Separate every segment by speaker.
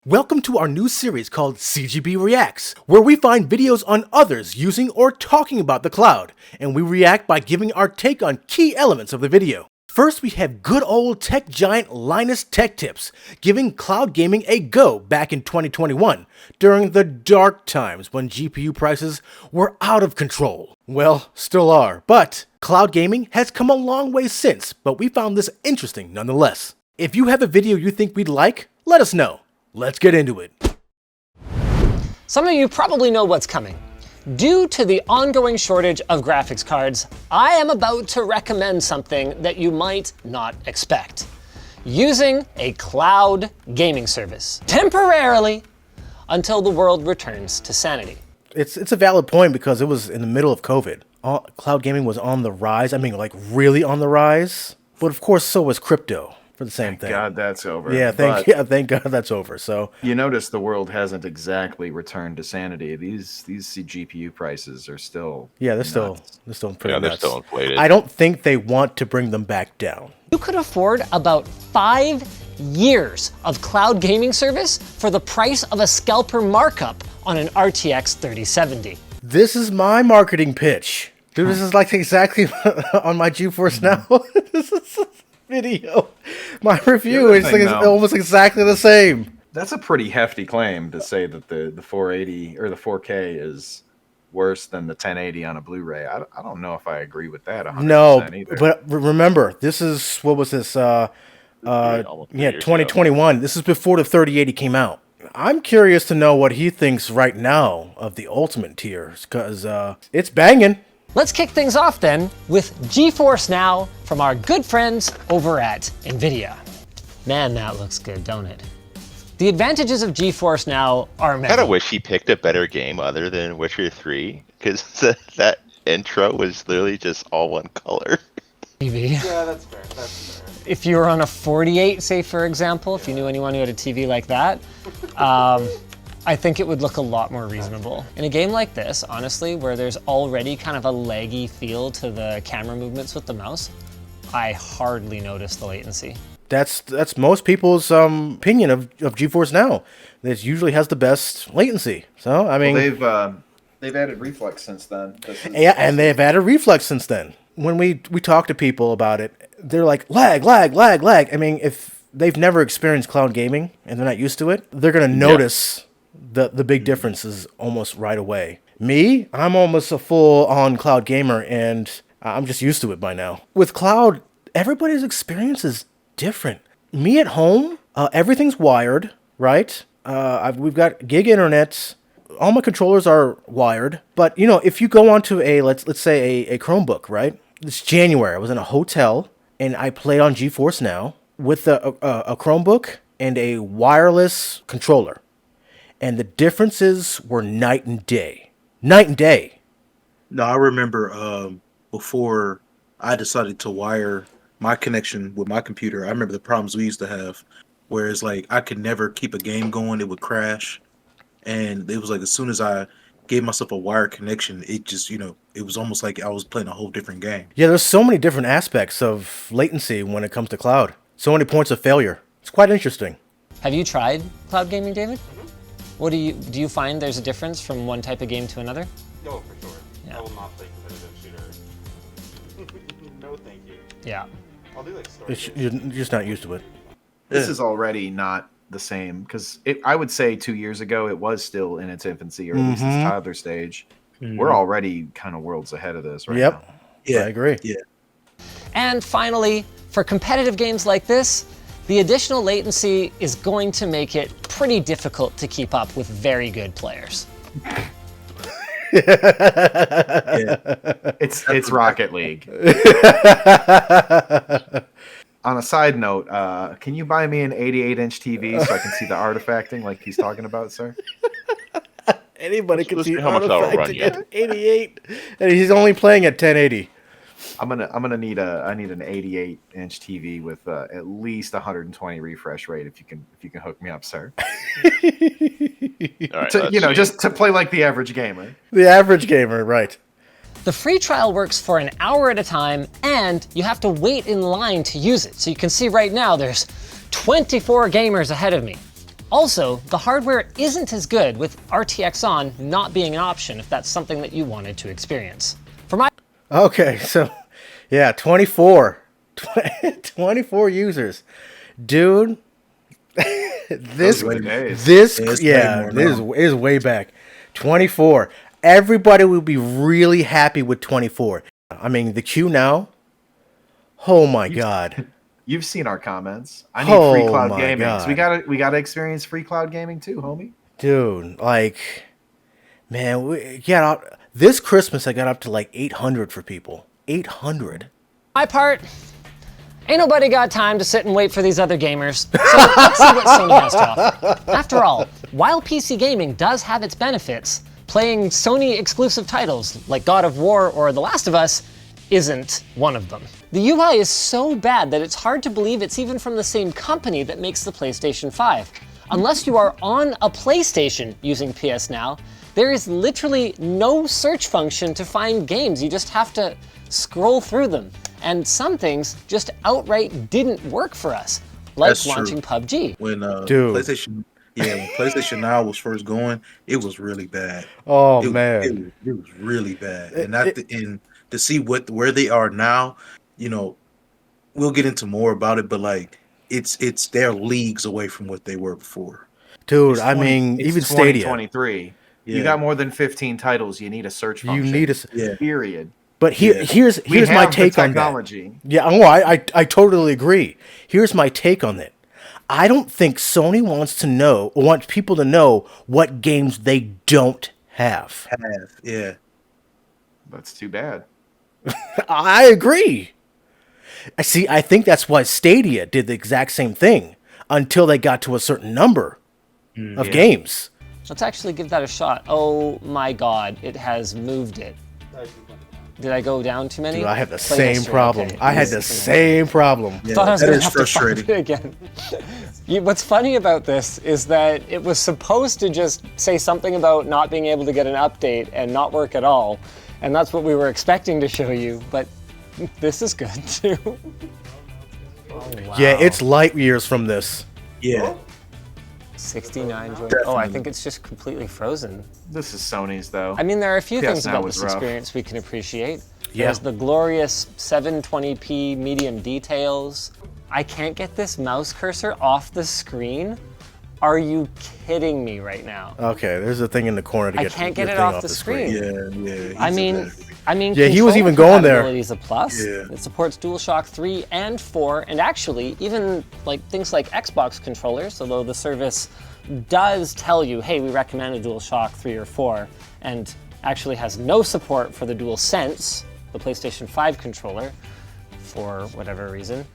Speaker 1: Welcome to our new series called CGB Reacts, where we find videos on others using or talking about the cloud, and we react by giving our take on key elements of the video. First, we have good old tech giant Linus Tech tips, giving cloud gaming a go back in 2021, during the dark times when GPU prices were out of control. Well, still are, but cloud gaming has come a long way since, but we found this interesting nonetheless. If you have a video you think we'd like, let us know. Let's get into it.
Speaker 2: Some of you probably know what's coming. Due to the ongoing shortage of graphics cards, I am about to recommend something that you might not expect. Using a cloud gaming service, temporarily, until the world returns to sanity.
Speaker 1: It's a valid point because it was in the middle of COVID. Cloud gaming was on the rise. I mean, like really on the rise. But of course, so was crypto. For the same thing.
Speaker 3: Thank God that's over.
Speaker 1: Yeah, thank God that's over. So
Speaker 3: you notice the world hasn't exactly returned to sanity. These GPU prices are still
Speaker 1: they're still pretty nuts.
Speaker 4: They're still inflated.
Speaker 1: I don't think they want to bring them back down.
Speaker 2: You could afford about 5 years of cloud gaming service for the price of a scalper markup on an RTX 3070.
Speaker 1: This is my marketing pitch. Dude, this is like exactly on my GeForce Now. This is video. My review is like almost exactly the same.
Speaker 3: That's a pretty hefty claim to say that the 480 or the 4K is worse than the 1080 on a Blu-ray. I don't know if I agree with that 100% either.
Speaker 1: But remember, this is, what was this? 2021. This is before the 3080 came out. I'm curious to know what he thinks right now of the Ultimate tiers, because it's banging.
Speaker 2: Let's kick things off then with GeForce Now from our good friends over at NVIDIA. Man, that looks good, don't it? The advantages of GeForce Now are many.
Speaker 4: I kind of wish he picked a better game other than Witcher 3, because that intro was literally just all one color.
Speaker 2: TV.
Speaker 5: Yeah, that's fair. That's fair.
Speaker 2: If you were on a 48, say for example, if you knew anyone who had a TV like that, I think it would look a lot more reasonable. In a game like this, honestly, where there's already kind of a laggy feel to the camera movements with the mouse, I hardly notice the latency.
Speaker 1: That's most people's opinion of GeForce Now. It usually has the best latency. So I mean,
Speaker 3: they've added reflex since then.
Speaker 1: Yeah, and they've added reflex since then. When we talk to people about it, they're like lag. I mean, if they've never experienced cloud gaming and they're not used to it, they're gonna notice the big differences almost right away. Me, I'm almost a full-on cloud gamer, and I'm just used to it by now. With cloud, everybody's experience is different. Me at home, everything's wired, right? We've got gig internet. All my controllers are wired. But, you know, if you go onto let's say a Chromebook, right? It's January. I was in a hotel, and I played on GeForce Now with a Chromebook and a wireless controller. And the differences were night and day. Night and day.
Speaker 5: No, I remember before I decided to wire my connection with my computer, I remember the problems we used to have, whereas like I could never keep a game going, it would crash. And it was like as soon as I gave myself a wired connection, it just, it was almost like I was playing a whole different game.
Speaker 1: Yeah, there's so many different aspects of latency when it comes to cloud. So many points of failure. It's quite interesting.
Speaker 2: Have you tried cloud gaming, David? What do you find there's a difference from one type of game to another?
Speaker 6: No, for sure.
Speaker 2: Yeah.
Speaker 6: I will not play competitive shooter. No, thank you.
Speaker 2: Yeah.
Speaker 6: I'll do like story.
Speaker 1: You're just not used to it.
Speaker 3: This is already not the same, because I would say 2 years ago it was still in its infancy, or at least its toddler stage. We're already kind of worlds ahead of this right now.
Speaker 5: Yeah,
Speaker 1: I agree.
Speaker 5: Yeah.
Speaker 2: And finally, for competitive games like this, the additional latency is going to make it pretty difficult to keep up with very good players.
Speaker 3: It's Rocket League. On a side note, can you buy me an 88-inch TV so I can see the artifacting like he's talking about, sir?
Speaker 1: Anybody can see
Speaker 4: how much that'll run you.
Speaker 1: at 88, and he's only playing at 1080.
Speaker 3: I'm gonna need an 88-inch TV with at least 120 refresh rate if you can hook me up, sir.
Speaker 4: All right,
Speaker 3: just to play like the average gamer.
Speaker 1: The average gamer, right?
Speaker 2: The free trial works for an hour at a time, and you have to wait in line to use it. So you can see right now there's 24 gamers ahead of me. Also, the hardware isn't as good with RTX on not being an option if that's something that you wanted to experience. For my
Speaker 1: Okay, so yeah, 24. 24 users. Dude, this
Speaker 3: were the days.
Speaker 1: this
Speaker 5: Yeah, it's
Speaker 1: yeah,
Speaker 5: way more
Speaker 1: this
Speaker 5: now.
Speaker 1: is way back. 24. Everybody would be really happy with 24. I mean, the queue now. Oh my god.
Speaker 3: You've seen our comments. I need free
Speaker 1: Oh
Speaker 3: cloud
Speaker 1: my
Speaker 3: gaming. So
Speaker 1: God.
Speaker 3: we gotta experience free cloud gaming too, homie.
Speaker 1: Dude, like, man, we got out this Christmas. I got up to like 800 for people. 800.
Speaker 2: my part, ain't nobody got time to sit and wait for these other gamers. So let's see what Sony has to offer. After all, while PC gaming does have its benefits, playing Sony exclusive titles like God of War or The Last of Us isn't one of them. The UI is so bad that it's hard to believe it's even from the same company that makes the PlayStation 5. Unless you are on a PlayStation using PS Now, there is literally no search function to find games. You just have to scroll through them. And some things just outright didn't work for us, like
Speaker 5: That's true.
Speaker 2: launching PUBG.
Speaker 5: When
Speaker 1: Dude.
Speaker 5: when PlayStation Now was first going, it was really bad.
Speaker 1: Oh
Speaker 5: It,
Speaker 1: man.
Speaker 5: it was really bad. And to see where they are now, you know, we'll get into more about it, but like it's they're leagues away from what they were before.
Speaker 1: Dude, I mean, even Stadia.
Speaker 3: 2023.
Speaker 5: Yeah.
Speaker 3: You got more than 15 titles. You need a search function.
Speaker 1: You need a
Speaker 5: Yeah.
Speaker 3: period.
Speaker 1: But here's
Speaker 3: We
Speaker 1: my
Speaker 3: have the
Speaker 1: take on that.
Speaker 3: technology.
Speaker 1: Yeah, oh, I totally agree. Here's my take on it. I don't think Sony wants people to know what games they don't have.
Speaker 5: Yeah.
Speaker 3: That's too bad.
Speaker 1: I agree. I think that's why Stadia did the exact same thing until they got to a certain number of games.
Speaker 2: Let's actually give that a shot. Oh my god, it has moved it. Did I go down too many?
Speaker 1: Dude, I have the
Speaker 2: Play
Speaker 1: same
Speaker 2: history,
Speaker 1: problem.
Speaker 2: okay.
Speaker 1: I had the same problem.
Speaker 5: Yeah,
Speaker 2: Thought I was
Speaker 5: that
Speaker 2: gonna
Speaker 5: is
Speaker 2: have to find
Speaker 5: frustrating.
Speaker 2: it again. What's funny about this is that it was supposed to just say something about not being able to get an update and not work at all, and that's what we were expecting to show you. But this is good too. Oh, wow.
Speaker 1: Yeah, it's light years from this.
Speaker 5: Yeah.
Speaker 2: 69 joy. Oh, I
Speaker 5: Definitely.
Speaker 2: think it's just completely frozen.
Speaker 3: This is Sony's though.
Speaker 2: I mean, there are a few
Speaker 3: PS
Speaker 2: things
Speaker 3: Now
Speaker 2: about
Speaker 3: was
Speaker 2: this
Speaker 3: rough.
Speaker 2: experience we can appreciate.
Speaker 1: Yeah.
Speaker 2: There's the glorious 720p medium details. I can't get this mouse cursor off the screen. Are you kidding me right now?
Speaker 1: Okay, there's a thing in the corner to
Speaker 2: I
Speaker 1: get
Speaker 2: can't
Speaker 1: your
Speaker 2: get it
Speaker 1: thing
Speaker 2: off the
Speaker 1: the
Speaker 2: screen.
Speaker 5: Yeah.
Speaker 2: I mean,
Speaker 1: Yeah, he was
Speaker 2: controller
Speaker 1: even going there.
Speaker 2: compatibility is a plus.
Speaker 5: Yeah.
Speaker 2: It supports DualShock 3 and 4, and actually even like things like Xbox controllers, although the service does tell you, hey, we recommend a DualShock 3 or 4, and actually has no support for the DualSense, the PlayStation 5 controller, for whatever reason.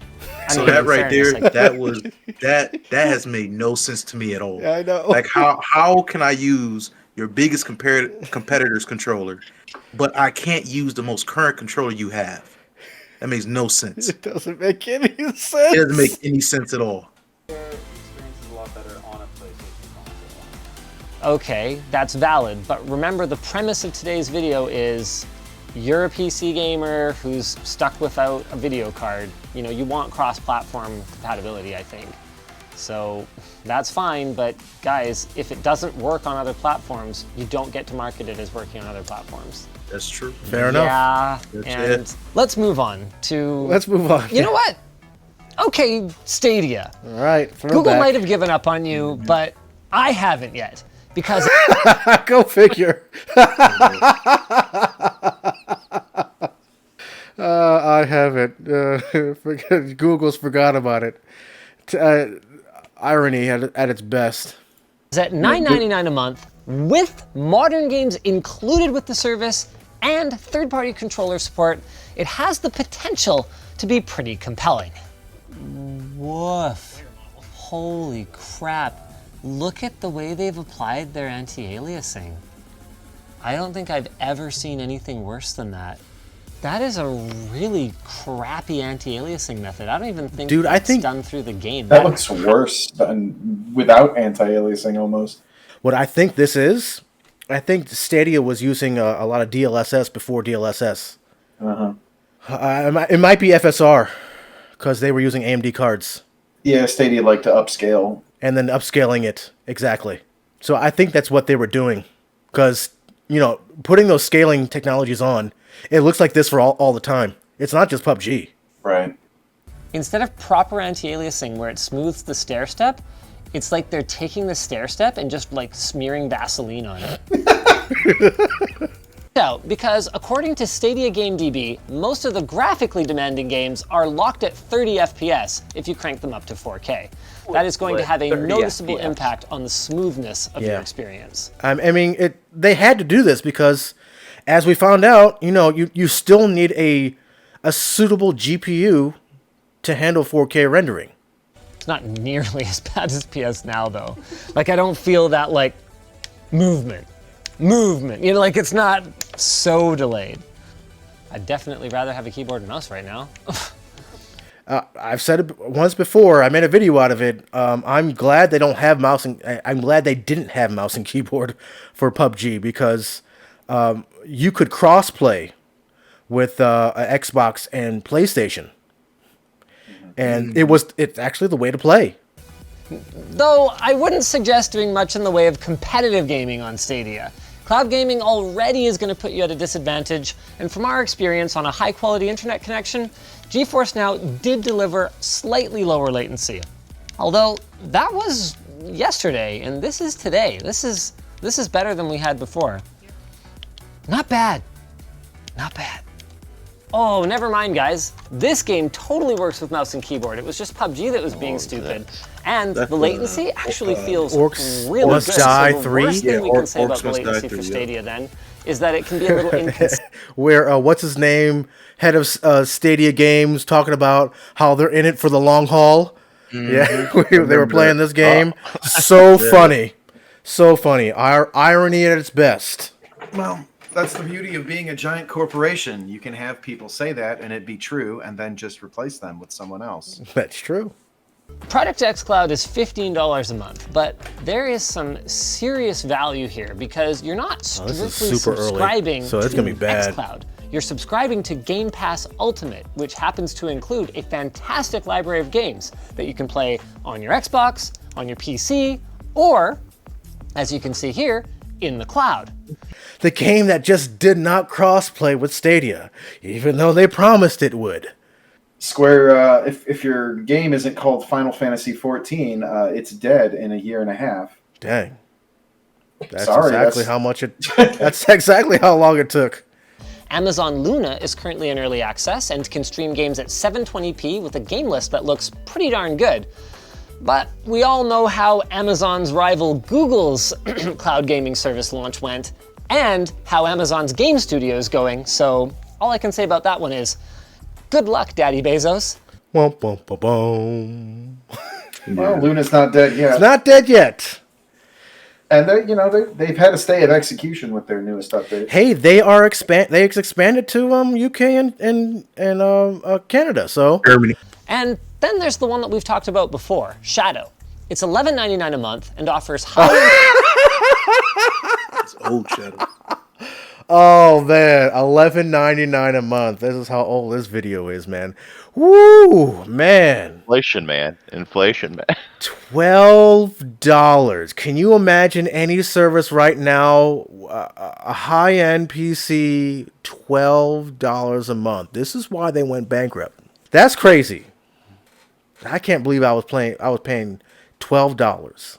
Speaker 2: I
Speaker 5: So
Speaker 2: mean,
Speaker 5: that
Speaker 2: in
Speaker 5: right
Speaker 2: fairness,
Speaker 5: there,
Speaker 2: like,
Speaker 5: that has made no sense to me at all.
Speaker 1: I know.
Speaker 5: Like how can I use your biggest competitor's controller, but I can't use the most current controller you have? That makes no sense. It
Speaker 1: It doesn't make any sense.
Speaker 5: doesn't make any sense at all.
Speaker 6: Their experience is a lot better on a PlayStation console.
Speaker 2: okay, that's valid, but remember the premise of today's video is you're a PC gamer who's stuck without a video card. You know, you want cross-platform compatibility, I think. So that's fine, but guys, if it doesn't work on other platforms, you don't get to market it as working on other platforms.
Speaker 5: That's true.
Speaker 1: Fair enough.
Speaker 2: Yeah,
Speaker 5: That's
Speaker 2: and
Speaker 5: it.
Speaker 2: let's move on to...
Speaker 1: Let's move on.
Speaker 2: You know what? Okay, Stadia.
Speaker 1: All right,
Speaker 2: Google might have given up on you, but I haven't yet. Because
Speaker 1: Go figure. I haven't. Google's forgot about it. Irony at its best.
Speaker 2: it's at $9.99 a month with modern games included with the service and third-party controller support. It has the potential to be pretty compelling. Woof. Holy crap. Look at the way they've applied their anti-aliasing. I don't think I've ever seen anything worse than that. That is a really crappy anti-aliasing method. I don't even think
Speaker 1: Dude, I
Speaker 2: it's
Speaker 1: think-
Speaker 2: done through the game.
Speaker 7: That looks worse than without anti-aliasing almost.
Speaker 1: What I think this is, I think Stadia was using a lot of DLSS before DLSS. It might be FSR because they were using AMD cards.
Speaker 7: Yeah, Stadia like to upscale
Speaker 1: and then upscaling it exactly. So I think that's what they were doing, because putting those scaling technologies on, it looks like this for all the time. It's not just PUBG.
Speaker 7: Right.
Speaker 2: Instead of proper anti-aliasing where it smooths the stair step, it's like they're taking the stair step and just like smearing Vaseline on it. Out because according to Stadia GameDB, most of the graphically demanding games are locked at 30 FPS if you crank them up to 4K. That is going to have a noticeable impact on the smoothness of your experience.
Speaker 1: I mean, they had to do this because, as we found out, you still need a suitable GPU to handle 4K rendering.
Speaker 2: It's not nearly as bad as PS Now, though. Like, I don't feel that, like, movement. Like, it's not so delayed. I'd definitely rather have a keyboard and mouse right now.
Speaker 1: I've said it once before. I made a video out of it. I'm glad they don't have mouse and I'm glad they didn't have mouse and keyboard for PUBG, because you could cross-play with Xbox and PlayStation, and it's actually the way to play.
Speaker 2: Though I wouldn't suggest doing much in the way of competitive gaming on Stadia. Cloud gaming already is going to put you at a disadvantage, and from our experience on a high-quality internet connection, GeForce Now did deliver slightly lower latency. Although that was yesterday, and this is today. This is better than we had before. Not bad. Not bad. Oh, never mind, guys. This game totally works with mouse and keyboard. It was just PUBG that was being stupid. And the latency actually feels really
Speaker 1: Must
Speaker 2: good.
Speaker 1: Die
Speaker 2: so the
Speaker 1: 3?
Speaker 2: worst thing we can say about
Speaker 5: Orcs
Speaker 2: the
Speaker 5: Must Die
Speaker 2: latency for
Speaker 5: 3,
Speaker 2: Stadia then is that it can be a little inconsistent.
Speaker 1: Where what's his name, head of Stadia Games, talking about how they're in it for the long haul. Yeah, they were playing this game. So funny, so funny. Irony at its best.
Speaker 3: Well, that's the beauty of being a giant corporation. You can have people say that and it be true, and then just replace them with someone else.
Speaker 1: That's true.
Speaker 2: Project X Cloud is $15 a month, but there is some serious value here because you're not strictly subscribing
Speaker 1: so it's gonna be
Speaker 2: to
Speaker 1: bad.
Speaker 2: xCloud. You're subscribing to Game Pass Ultimate, which happens to include a fantastic library of games that you can play on your Xbox, on your PC, or, as you can see here, in the cloud.
Speaker 1: The game that just did not cross-play with Stadia, even though they promised it would.
Speaker 7: Square, if your game isn't called Final Fantasy 14, it's dead in a year and a half.
Speaker 1: Dang. That's
Speaker 7: Sorry,
Speaker 1: exactly how much it. That's exactly how long it took.
Speaker 2: Amazon Luna is currently in early access and can stream games at 720p with a game list that looks pretty darn good. But we all know how Amazon's rival Google's cloud gaming service launch went, and how Amazon's game studio is going, so all I can say about that one is, good luck, Daddy Bezos.
Speaker 1: Womp, womp, womp, womp.
Speaker 7: Well, Luna's not dead yet.
Speaker 1: It's not dead yet.
Speaker 7: And they've had a stay of execution with their newest update.
Speaker 1: Hey, they expanded to UK and Canada, so
Speaker 5: Germany.
Speaker 2: And then there's the one that we've talked about before, Shadow. It's $11.99 a month and offers high
Speaker 5: It's old Shadow.
Speaker 1: Oh man, $11.99 a month. This is how old this video is, man. Woo, man.
Speaker 4: Inflation, man.
Speaker 1: $12. Can you imagine any service right now, a high-end PC, $12 a month? This is why they went bankrupt. That's crazy. I can't believe I was paying $12.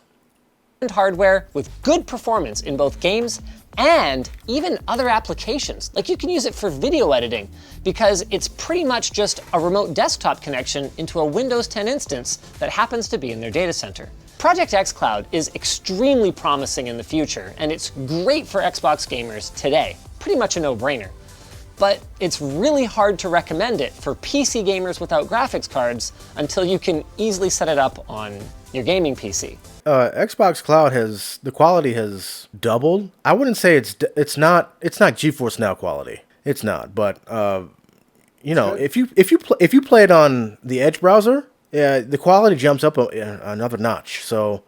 Speaker 2: hardware with good performance in both games and even other applications. Like you can use it for video editing because it's pretty much just a remote desktop connection into a Windows 10 instance that happens to be in their data center. Project X Cloud is extremely promising in the future, and it's great for Xbox gamers today. Pretty much a no-brainer. But it's really hard to recommend it for PC gamers without graphics cards until you can easily set it up on your gaming PC.
Speaker 1: Xbox Cloud the quality has doubled. I wouldn't say it's not GeForce Now quality. It's not, but if you play it on the Edge browser, the quality jumps up another notch. So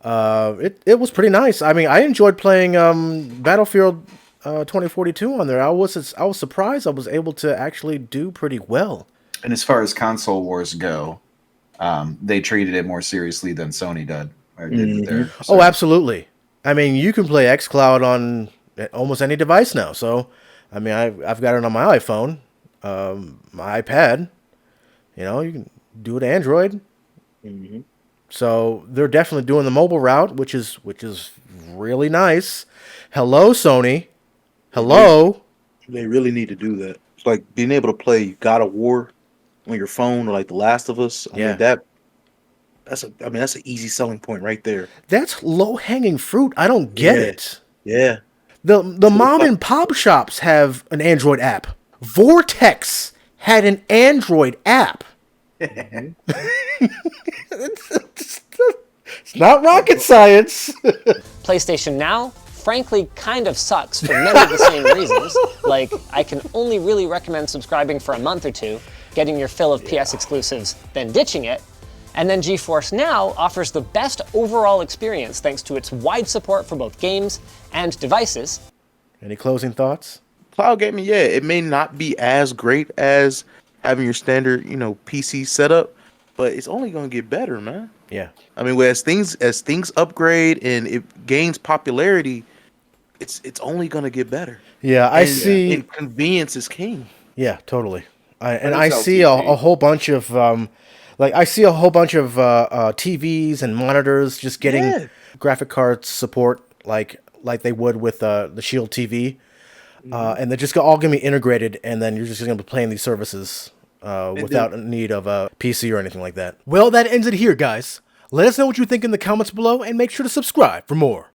Speaker 1: it was pretty nice. I mean, I enjoyed playing Battlefield 2042 on there. I was surprised I was able to actually do pretty well.
Speaker 3: And as far as console wars go, they treated it more seriously than Sony did. Or did with their
Speaker 1: Oh, absolutely. I mean, you can play xCloud on almost any device now. So, I mean, I've got it on my iPhone, my iPad. You know, you can do it Android. So they're definitely doing the mobile route, which is really nice. Hello, Sony. Hello.
Speaker 5: They really need to do that. It's like being able to play God of War on your phone, or like The Last of Us. I mean, that's an easy selling point right there.
Speaker 1: That's low hanging fruit. I don't get it.
Speaker 5: Yeah.
Speaker 1: The mom and pop shops have an Android app. Vortex had an Android app. It's not rocket science.
Speaker 2: PlayStation Now, frankly, kind of sucks for many of the same reasons. Like, I can only really recommend subscribing for a month or two, getting your fill of PS exclusives, then ditching it. And then GeForce Now offers the best overall experience thanks to its wide support for both games and devices.
Speaker 1: Any closing thoughts?
Speaker 5: Cloud gaming, yeah, it may not be as great as having your standard, PC setup, but it's only going to get better, man.
Speaker 1: Yeah.
Speaker 5: I mean, as things upgrade and it gains popularity, it's only going to get better.
Speaker 1: Yeah, I see.
Speaker 5: And convenience is king.
Speaker 1: Yeah, totally. I see a whole bunch of TVs and monitors just getting graphic card support like they would with the Shield TV, and they're just all going to be integrated, and then you're just going to be playing these services without a need of a PC or anything like that. Well, that ends it here, guys. Let us know what you think in the comments below, and make sure to subscribe for more.